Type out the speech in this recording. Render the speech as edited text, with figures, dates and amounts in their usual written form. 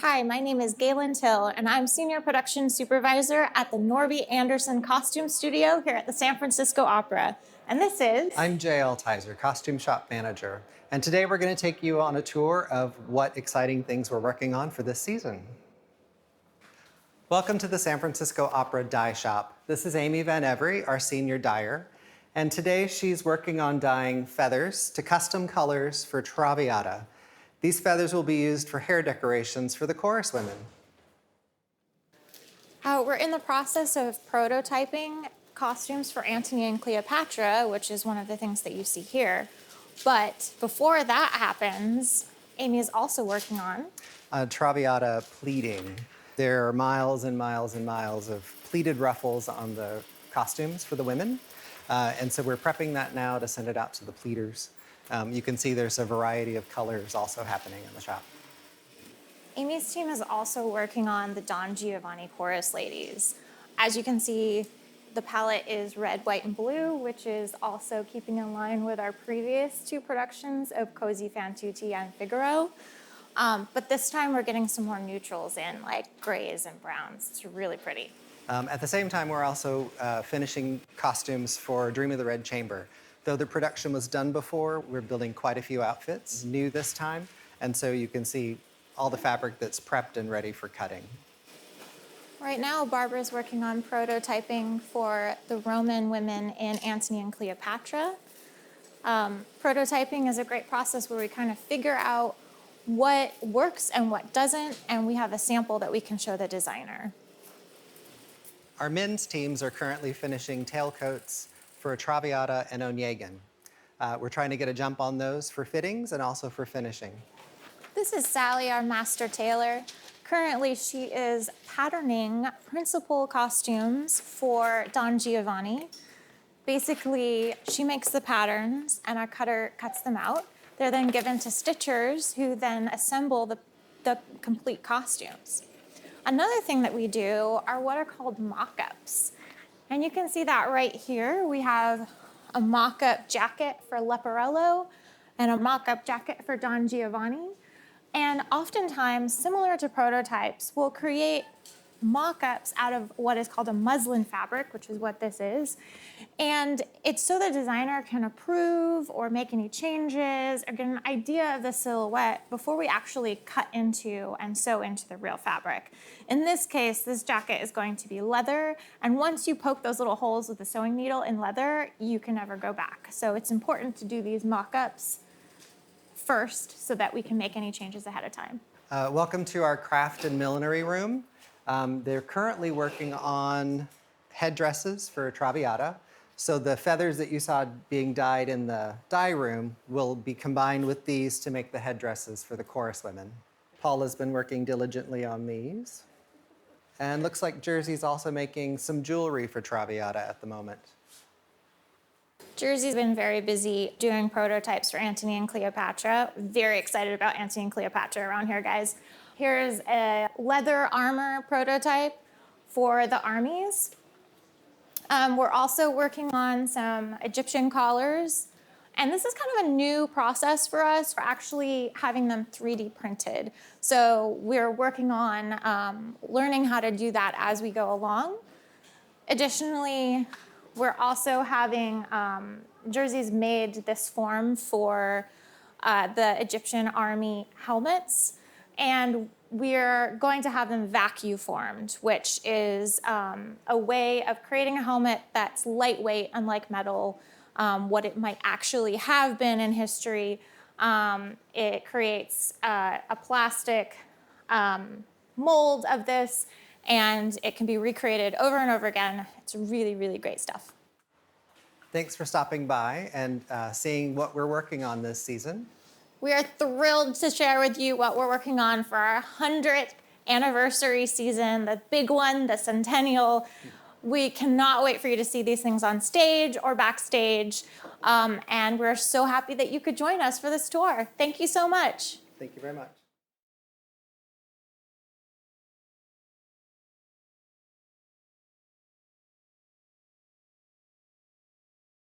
Hi, my name is Galen Till, and I'm Senior Production Supervisor at the Norby Anderson Costume Studio here at the San Francisco Opera. And this is... I'm Jai Alltizer, Costume Shop Manager. And today we're going to take you on a tour of what exciting things we're working on for this season. Welcome to the San Francisco Opera Dye Shop. This is Amy Van Every, our senior dyer. And today she's working on dyeing feathers to custom colors for Traviata. These feathers will be used for hair decorations for the chorus women. We're in the process of prototyping costumes for Antony and Cleopatra, which is one of the things that you see here. But before that happens, Amy is also working on Traviata pleating. There are miles and miles and miles of pleated ruffles on the costumes for the women. And so we're prepping that now to send it out to the pleaters. You can see there's a variety of colors also happening in the shop. Amy's team is also working on the Giovanni Chorus ladies. As you can see, the palette is red, white, and blue, which is also keeping in line with our previous two productions of Cozy fan tutti and Figaro. But this time we're getting some more neutrals in, like grays and browns. It's really pretty. At the same time, we're also finishing costumes for Dream of the Red Chamber. Though the production was done before, we're building quite a few outfits new this time. And so you can see all the fabric that's prepped and ready for cutting. Right now, Barbara's working on prototyping for the Roman women in Antony and Cleopatra. Prototyping is a great process where we kind of figure out what works and what doesn't, and we have a sample that we can show the designer. Our men's teams are currently finishing tailcoats for Traviata and Onegin. We're trying to get a jump on those for fittings and also for finishing. This is Sally, our master tailor. Currently, she is patterning principal costumes for Don Giovanni. Basically, she makes the patterns and our cutter cuts them out. They're then given to stitchers who then assemble the complete costumes. Another thing that we do are what are called mock-ups. And you can see that right here. We have a mock-up jacket for Leporello and a mock-up jacket for Don Giovanni. And oftentimes, similar to prototypes, we'll create mock-ups out of what is called a muslin fabric, which is what this is. And it's so the designer can approve or make any changes or get an idea of the silhouette before we actually cut into and sew into the real fabric. In this case, this jacket is going to be leather, and once you poke those little holes with the sewing needle in leather, you can never go back. So it's important to do these mock-ups first so that we can make any changes ahead of time. Welcome to our craft and millinery room. They're currently working on headdresses for Traviata. So the feathers that you saw being dyed in the dye room will be combined with these to make the headdresses for the chorus women. Paula's been working diligently on these. And looks like Jersey's also making some jewelry for Traviata at the moment. Jersey's been very busy doing prototypes for Antony and Cleopatra. Very excited about Antony and Cleopatra around here, guys. Here's a leather armor prototype for the armies. We're also working on some Egyptian collars. And this is kind of a new process for us for actually having them 3D printed. So we're working on learning how to do that as we go along. Additionally, we're also having, Jersey's made this form for the Egyptian army helmets. And we're going to have them vacuum formed, which is a way of creating a helmet that's lightweight, unlike metal, what it might actually have been in history. It creates a plastic mold of this, and it can be recreated over and over again. It's really, really great stuff. Thanks for stopping by and seeing what we're working on this season. We are thrilled to share with you what we're working on for our 100th anniversary season, the big one, the Centennial. We cannot wait for you to see these things on stage or backstage. And we're so happy that you could join us for this tour. Thank you so much. Thank you very much.